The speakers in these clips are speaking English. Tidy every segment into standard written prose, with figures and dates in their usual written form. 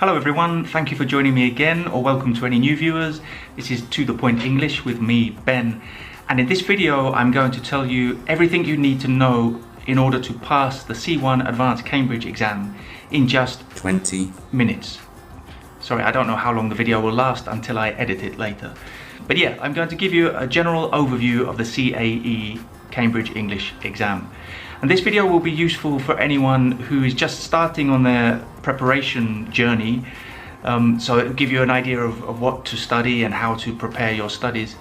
Hello everyone, thank you for joining me again, or welcome to any new viewers. This is To The Point English with me, Ben. And in this video I'm going to tell you everything you need to know in order to pass the C1 Advanced Cambridge exam in just 20 minutes. Sorry, I don't know how long the video will last until I edit it later. But yeah, I'm going to give you a general overview of the CAE Cambridge English exam. And this video will be useful for anyone who is just starting on their preparation journey. So it will give you an idea of what to study and how to prepare your studies.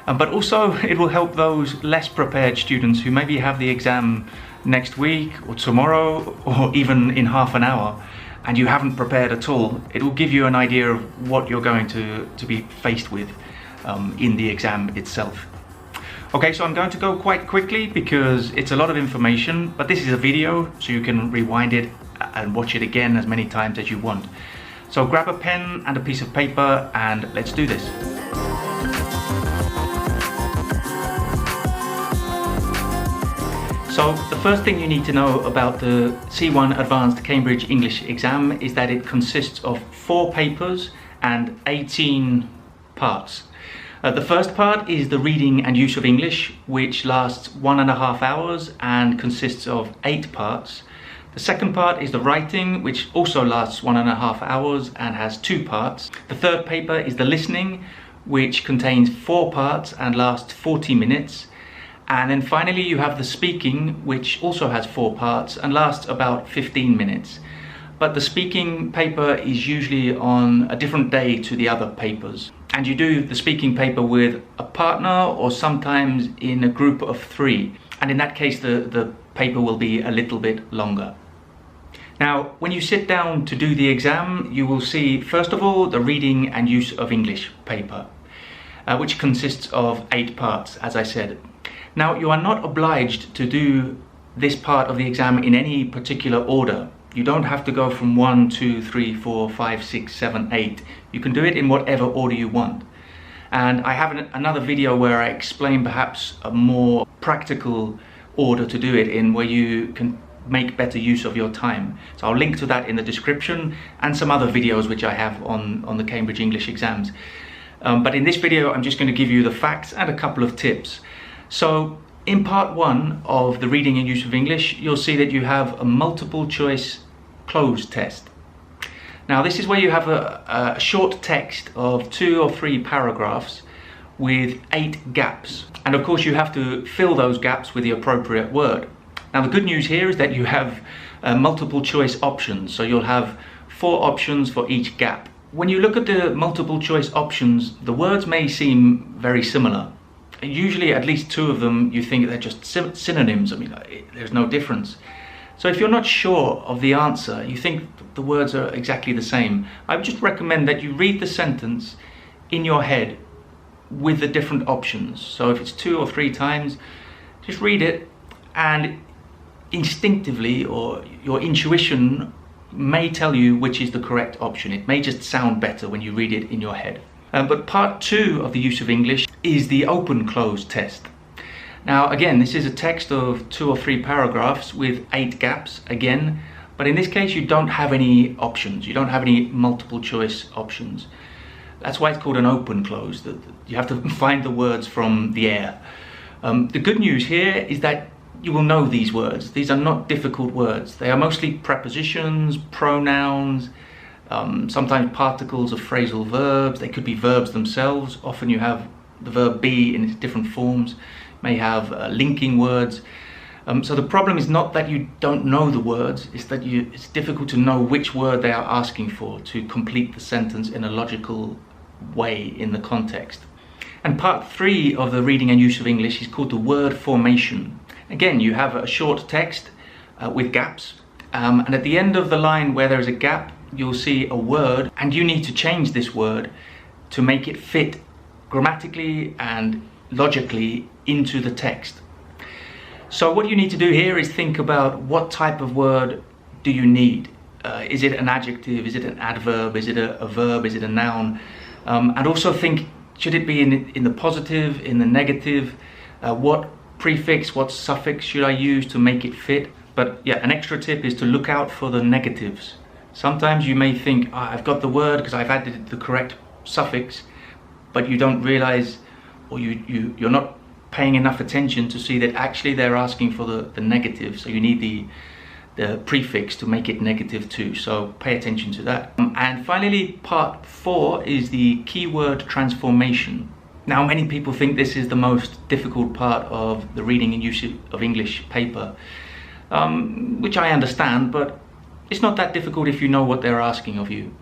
But also it will help those less prepared students who maybe have the exam next week or tomorrow or even in half an hour and you haven't prepared at all. It will give you an idea of what you're going to be faced with in the exam itself. Okay, so I'm going to go quite quickly because it's a lot of information, but this is a video, so you can rewind it and watch it again as many times as you want. So grab a pen and a piece of paper and let's do this. So the first thing you need to know about the C1 Advanced Cambridge English exam is that it consists of 4 papers and 18 parts. The first part is the reading and use of English, which lasts 1.5 hours and consists of 8 parts. The second part is the writing, which also lasts 1.5 hours and has 2 parts. The third paper is the listening, which contains 4 parts and lasts 40 minutes. And then finally you have the speaking, which also has 4 parts and lasts about 15 minutes. But the speaking paper is usually on a different day to the other papers. And you do the speaking paper with a partner or sometimes in a group of 3. And in that case, the paper will be a little bit longer. Now, when you sit down to do the exam, you will see, first of all, the reading and use of English paper, which consists of 8 parts, as I said. Now, you are not obliged to do this part of the exam in any particular order. You don't have to go from 1, 2, 3, 4, 5, 6, 7, 8. You can do it in whatever order you want. And I have another video where I explain perhaps a more practical order to do it in, where you can make better use of your time. So I'll link to that in the description and some other videos which I have on the Cambridge English exams. But in this video, I'm just going to give you the facts and a couple of tips. So in part 1 of the reading and use of English, you'll see that you have a multiple choice cloze test. Now this is where you have a short text of 2 or 3 paragraphs with 8 gaps. And of course you have to fill those gaps with the appropriate word. Now the good news here is that you have multiple choice options. So you'll have 4 options for each gap. When you look at the multiple choice options, the words may seem very similar. Usually at least 2 of them you think they're just synonyms. I mean, there's no difference. So if you're not sure of the answer, you think the words are exactly the same, I would just recommend that you read the sentence in your head with the different options. So if it's 2 or 3 times, just read it, and instinctively, or your intuition may tell you which is the correct option. It may just sound better when you read it in your head. But part 2 of the use of English is the open-close test. Now again, this is a text of 2 or 3 paragraphs with 8 gaps again, but in this case you don't have any options. You don't have any multiple choice options. That's why it's called an open-close. You have to find the words from the air. The good news here is that you will know these words. These are not difficult words. They are mostly prepositions, pronouns, sometimes particles of phrasal verbs. They could be verbs themselves. Often you have the verb be in its different forms. You may have linking words. So the problem is not that you don't know the words, it's that it's difficult to know which word they are asking for to complete the sentence in a logical way in the context. And part 3 of the reading and use of English is called the word formation. Again, you have a short text with gaps, and at the end of the line where there is a gap, you'll see a word, and you need to change this word to make it fit grammatically and logically into the text. So what you need to do here is think about what type of word do you need. Is it an adjective? Is it an adverb? Is it a verb? Is it a noun? And also think, should it be in the positive, in the negative? What prefix, what suffix should I use to make it fit? But yeah, an extra tip is to look out for the negatives Sometimes you may think, oh, I've got the word because I've added the correct suffix, but you don't realize, or you're not paying enough attention to see that actually they're asking for the negative, so you need the prefix to make it negative too, so pay attention to that. And finally, part 4 is the keyword transformation. Now, many people think this is the most difficult part of the reading and use of English paper, which I understand, but it's not that difficult if you know what they're asking of you.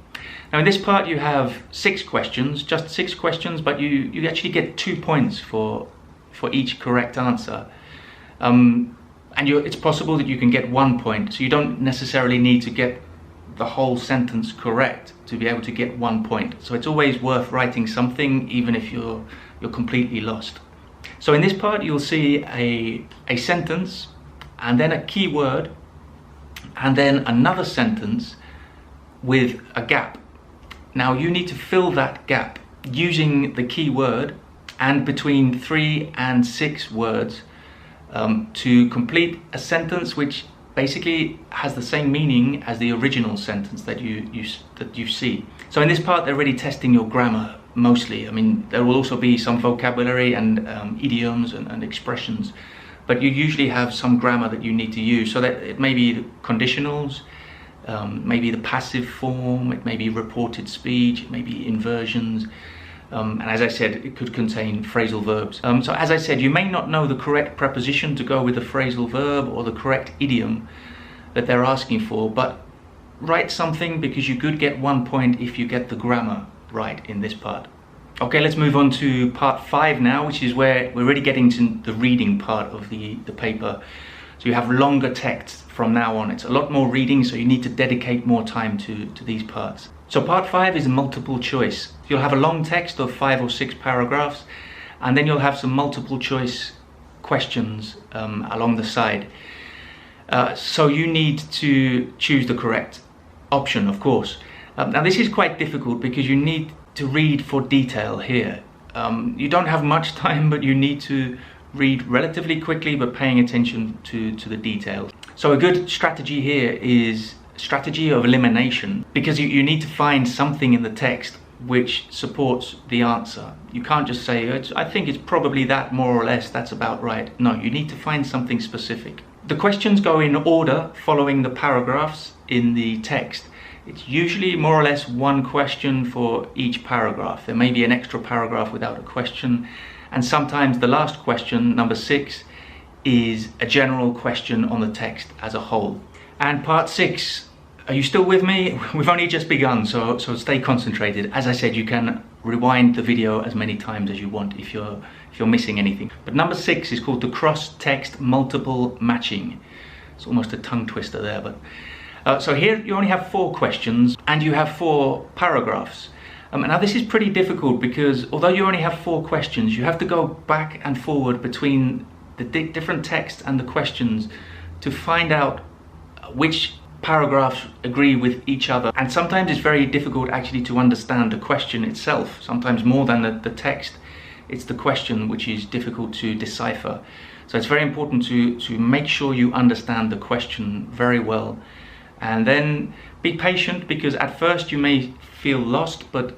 Now in this part you have 6 questions, just 6 questions, but you actually get 2 points for each correct answer. And it's possible that you can get 1 point, so you don't necessarily need to get the whole sentence correct to be able to get 1 point. So it's always worth writing something even if you're completely lost. So in this part you'll see a sentence and then a keyword and then another sentence with a gap. Now you need to fill that gap using the keyword and between 3 and 6 words to complete a sentence which basically has the same meaning as the original sentence that you see. So in this part they're really testing your grammar mostly. I mean, there will also be some vocabulary and idioms and expressions, but you usually have some grammar that you need to use. So that it may be conditionals, maybe the passive form, it may be reported speech, it may be inversions, and as I said, it could contain phrasal verbs. So as I said, you may not know the correct preposition to go with the phrasal verb or the correct idiom that they're asking for, but write something because you could get 1 point if you get the grammar right in this part. Okay, let's move on to part 5 now, which is where we're really getting to the reading part of the paper. So you have longer text from now on. It's a lot more reading, so you need to dedicate more time to these parts. So part 5 is multiple choice. You'll have a long text of 5 or 6 paragraphs, and then you'll have some multiple choice questions along the side. So you need to choose the correct option, of course. Now this is quite difficult because you need to read for detail here. You don't have much time, but you need to read relatively quickly, but paying attention to the details. So a good strategy here is strategy of elimination, because you need to find something in the text which supports the answer. You can't just say, I think it's probably that, more or less, that's about right. No, you need to find something specific. The questions go in order following the paragraphs in the text. It's usually more or less 1 question for each paragraph. There may be an extra paragraph without a question, and sometimes the last question, number 6, is a general question on the text as a whole. And part 6, are you still with me? We've only just begun, so stay concentrated. As I said, you can rewind the video as many times as you want if you're missing anything. But number 6 is called the cross-text multiple matching. It's almost a tongue twister there, but so here you only have 4 questions and you have 4 paragraphs. Now this is pretty difficult because although you only have 4 questions, you have to go back and forward between the different text and the questions to find out which paragraphs agree with each other. And sometimes it's very difficult actually to understand the question itself. Sometimes more than the text, it's the question which is difficult to decipher. So it's very important to make sure you understand the question very well. And then be patient, because at first you may feel lost, but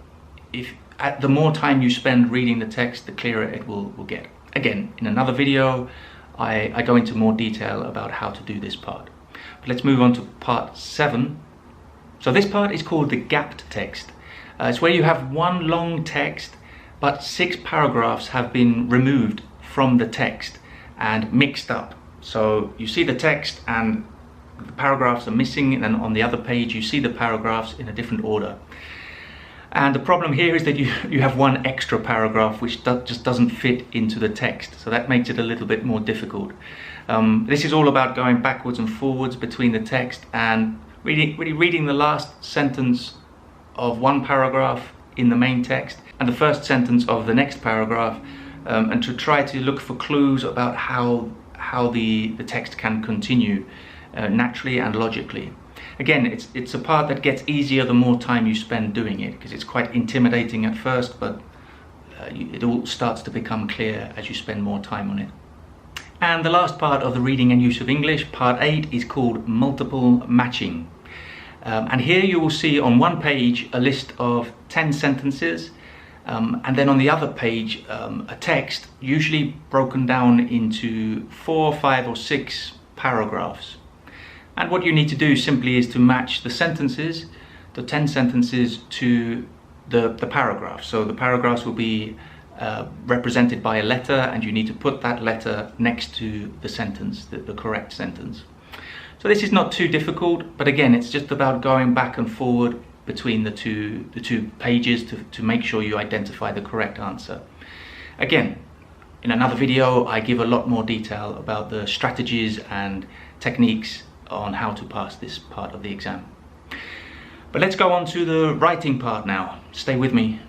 the more time you spend reading the text, the clearer it will get. Again, in another video, I go into more detail about how to do this part. But let's move on to part 7. So this part is called the gapped text. It's where you have 1 long text, but 6 paragraphs have been removed from the text and mixed up. So you see the text and the paragraphs are missing, and then on the other page you see the paragraphs in a different order. And the problem here is that you have 1 extra paragraph which just doesn't fit into the text, so that makes it a little bit more difficult. This is all about going backwards and forwards between the text and really reading the last sentence of 1 paragraph in the main text and the first sentence of the next paragraph, and to try to look for clues about how the text can continue naturally and logically. Again, it's a part that gets easier the more time you spend doing it, because it's quite intimidating at first, but it all starts to become clear as you spend more time on it. And the last part of the reading and use of English, part 8, is called multiple matching. And here you will see on one page a list of 10 sentences, and then on the other page a text, usually broken down into 4, 5 or 6 paragraphs. And what you need to do simply is to match the sentences, the 10 sentences, to the paragraphs. So the paragraphs will be represented by a letter, and you need to put that letter next to the sentence, the correct sentence. So this is not too difficult, but again, it's just about going back and forward between the two pages to make sure you identify the correct answer. Again, in another video, I give a lot more detail about the strategies and techniques on how to pass this part of the exam. But let's go on to the writing part now. Stay with me.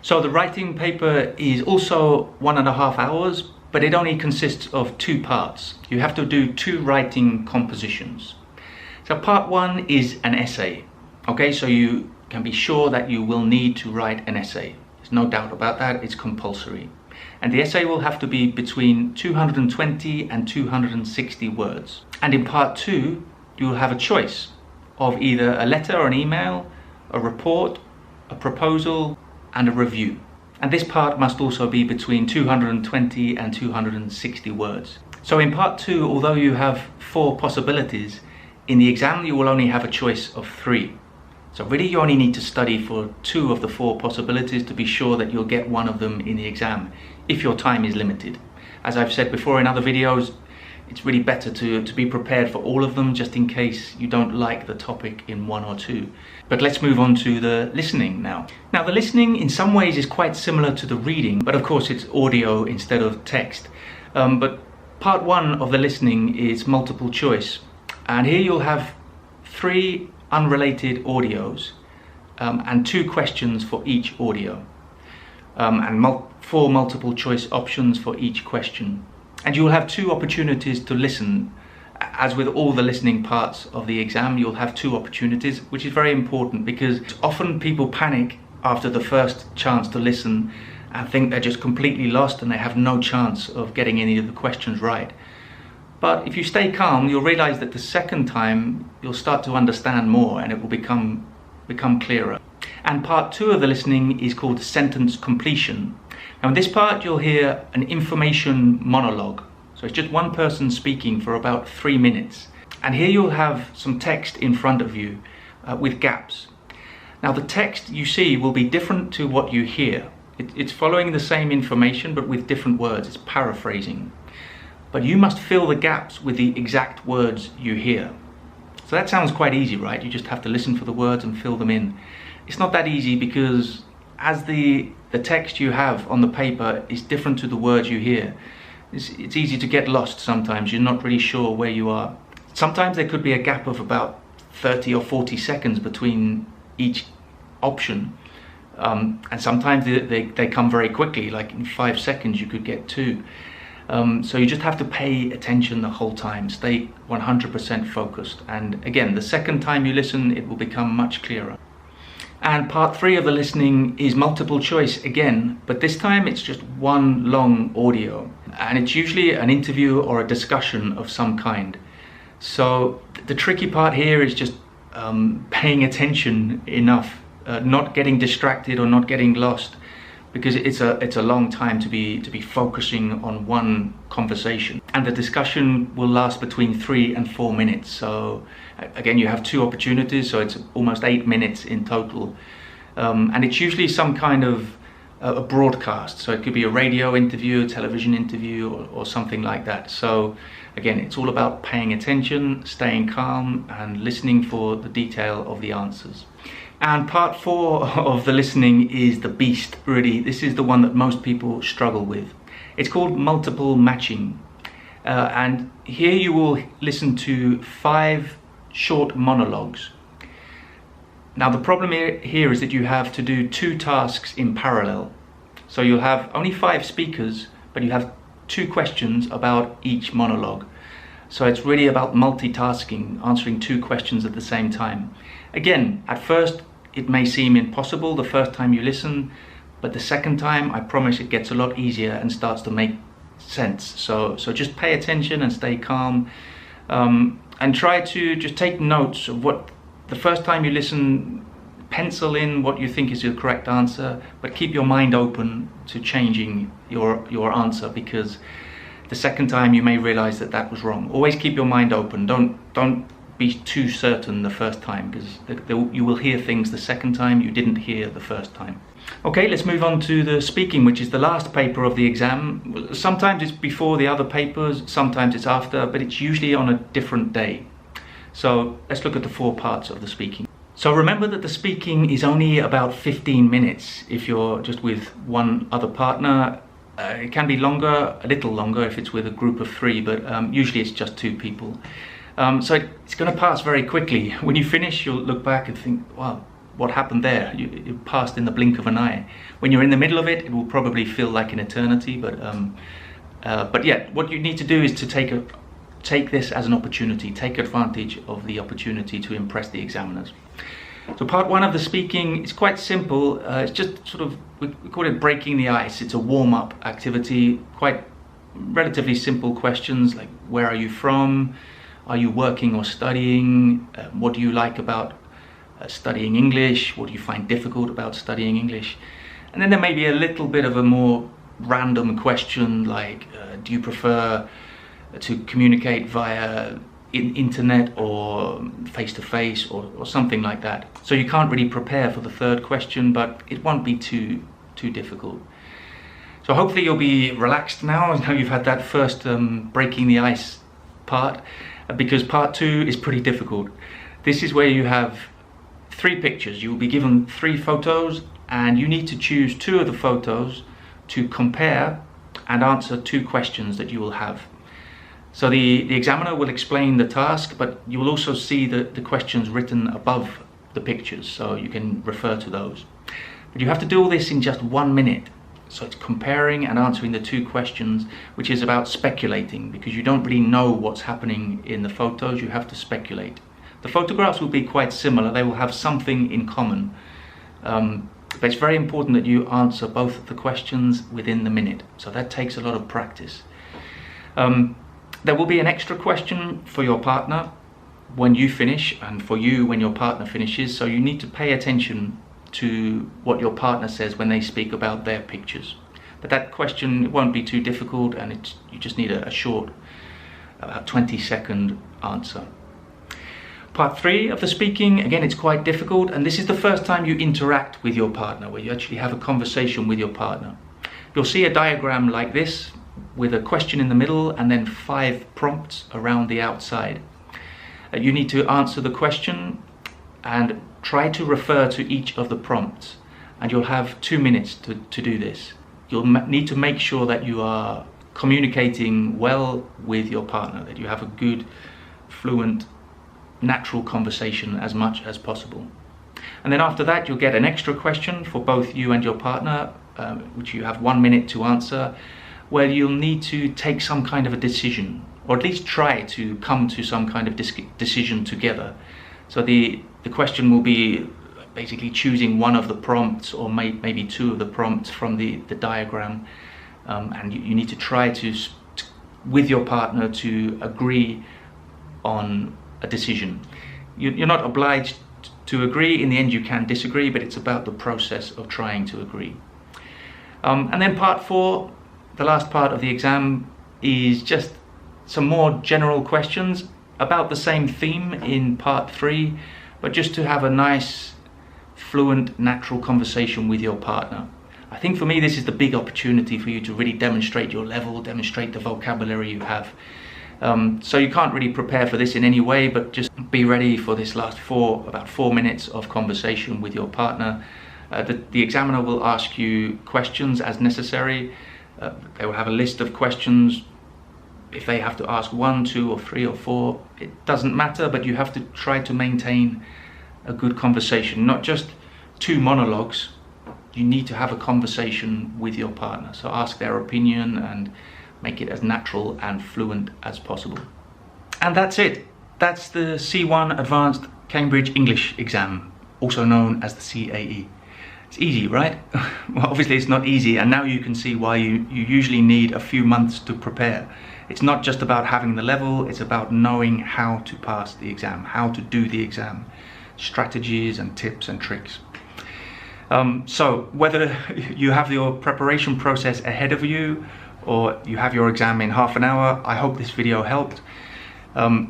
So the writing paper is also 1.5 hours, but it only consists of 2 parts. You have to do 2 writing compositions. So part 1 is an essay. Okay, so you can be sure that you will need to write an essay. There's no doubt about that, it's compulsory. And the essay will have to be between 220 and 260 words. And in part 2, you will have a choice of either a letter or an email, a report, a proposal, and a review. And this part must also be between 220 and 260 words. So in part 2, although you have 4 possibilities, in the exam you will only have a choice of 3. So really you only need to study for 2 of the 4 possibilities to be sure that you'll get one of them in the exam, if your time is limited. As I've said before in other videos, it's really better to be prepared for all of them, just in case you don't like the topic in 1 or 2. But let's move on to the listening now. Now the listening in some ways is quite similar to the reading, but of course it's audio instead of text. But part 1 of the listening is multiple choice. And here you'll have 3 unrelated audios and 2 questions for each audio. And 4 multiple choice options for each question. And you will have 2 opportunities to listen. As with all the listening parts of the exam, you'll have 2 opportunities, which is very important because often people panic after the first chance to listen and think they're just completely lost and they have no chance of getting any of the questions right. But if you stay calm, you'll realize that the second time you'll start to understand more and it will become clearer. And part 2 of the listening is called sentence completion. Now in this part you'll hear an information monologue. So it's just one person speaking for about 3 minutes. And here you'll have some text in front of you with gaps. Now the text you see will be different to what you hear. It's following the same information but with different words. It's paraphrasing. But you must fill the gaps with the exact words you hear. So that sounds quite easy, right? You just have to listen for the words and fill them in. It's not that easy because as the text you have on the paper is different to the words you hear, it's easy to get lost sometimes. You're not really sure where you are. Sometimes there could be a gap of about 30 or 40 seconds between each option. And sometimes they come very quickly, like in 5 seconds you could get 2. So you just have to pay attention the whole time, stay 100% focused. And again, the second time you listen, it will become much clearer. And part 3 of the listening is multiple choice again, but this time it's just one long audio. And it's usually an interview or a discussion of some kind. So the tricky part here is just paying attention enough, not getting distracted or not getting lost, because it's a long time to be focusing on one conversation. And the discussion will last between 3 and 4 minutes. So again, you have 2 opportunities, so it's almost 8 minutes in total. And it's usually some kind of a broadcast. So it could be a radio interview, a television interview, or something like that. So again, it's all about paying attention, staying calm, and listening for the detail of the answers. And part 4 of the listening is the beast, really. This is the one that most people struggle with. It's called multiple matching. And here you will listen to 5 short monologues. Now the problem here is that you have to do 2 tasks in parallel. So you'll have only 5 speakers, but you have 2 questions about each monologue. So it's really about multitasking, answering 2 questions at the same time. Again, at first it may seem impossible the first time you listen, but the second time I promise it gets a lot easier and starts to make sense. So just pay attention and stay calm, and try to just take notes of what the first time you listen, pencil in what you think is your correct answer, but keep your mind open to changing your answer, because the second time you may realize that that was wrong. Always keep your mind open. Don't be too certain the first time, because you will hear things the second time you didn't hear the first time. Okay, let's move on to the speaking, which is the last paper of the exam. Sometimes it's before the other papers, sometimes it's after, but it's usually on a different day. So let's look at the 4 parts of the speaking. So remember that the speaking is only about 15 minutes if you're just with one other partner. It can be longer, a little longer if it's with a group of 3, but usually it's just 2 people. So it's going to pass very quickly. When you finish, you'll look back and think, wow, what happened there? You passed in the blink of an eye. When you're in the middle of it, it will probably feel like an eternity, but yeah, what you need to do is to take this as an opportunity, take advantage of the opportunity to impress the examiners. So part 1 of the speaking is quite simple. It's just sort of, we call it breaking the ice. It's a warm-up activity, quite relatively simple questions like, where are you from? Are you working or studying? What do you like about studying English? What do you find difficult about studying English? And then there may be a little bit of a more random question like, do you prefer to communicate via internet or face-to-face or something like that. So you can't really prepare for the 3rd question, but it won't be too difficult. So hopefully you'll be relaxed now you've had that first breaking the ice part, because part 2 is pretty difficult. This is where you have 3 pictures. You will be given 3 photos, and you need to choose 2 of the photos to compare and answer 2 questions that you will have. So the examiner will explain the task, but you will also see the questions written above the pictures, so you can refer to those. But you have to do all this in just 1 minute. So it's comparing and answering the 2 questions, which is about speculating, because you don't really know what's happening in the photos, you have to speculate. The photographs will be quite similar, they will have something in common. But it's very important that you answer both of the questions within the minute, so that takes a lot of practice. There will be an extra question for your partner when you finish, and for you when your partner finishes, so you need to pay attention to what your partner says when they speak about their pictures. But that question won't be too difficult, and you just need a short, about 20-second answer. Part 3 of the speaking, again, it's quite difficult, and this is the first time you interact with your partner, where you actually have a conversation with your partner. You'll see a diagram like this, with a question in the middle and then 5 prompts around the outside. You need to answer the question and try to refer to each of the prompts, and you'll have 2 minutes to do this. You'll need to make sure that you are communicating well with your partner, that you have a good, fluent, natural conversation as much as possible. And then after that, you'll get an extra question for both you and your partner, which you have 1 minute to answer, where you'll need to take some kind of a decision, or at least try to come to some kind of decision together. So the question will be basically choosing one of the prompts, or maybe 2 of the prompts from the diagram, and you need to try to, with your partner, to agree on a decision. You're not obliged to agree. In the end you can disagree, but it's about the process of trying to agree. And then part 4, the last part of the exam, is just some more general questions about the same theme in part 3, but just to have a nice, fluent, natural conversation with your partner. I think for me this is the big opportunity for you to really demonstrate your level, demonstrate the vocabulary you have. So you can't really prepare for this in any way, but just be ready for this last about 4 minutes of conversation with your partner. The examiner will ask you questions as necessary. They will have a list of questions. If they have to ask 1, 2 or 3 or 4, it doesn't matter, but you have to try to maintain a good conversation, not just 2 monologues. You need to have a conversation with your partner, so ask their opinion and make it as natural and fluent as possible. And that's it. That's the C1 Advanced Cambridge English exam, also known as the CAE. It's easy, right? Well, obviously it's not easy, and now you can see why you usually need a few months to prepare. It's not just about having the level, it's about knowing how to pass the exam, how to do the exam. strategies and tips and tricks. So whether you have your preparation process ahead of you or you have your exam in half an hour, I hope this video helped.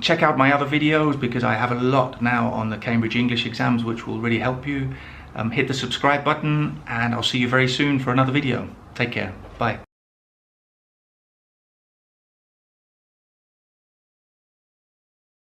Check out my other videos because I have a lot now on the Cambridge English exams which will really help you. Hit the subscribe button and I'll see you very soon for another video. Take care. Bye.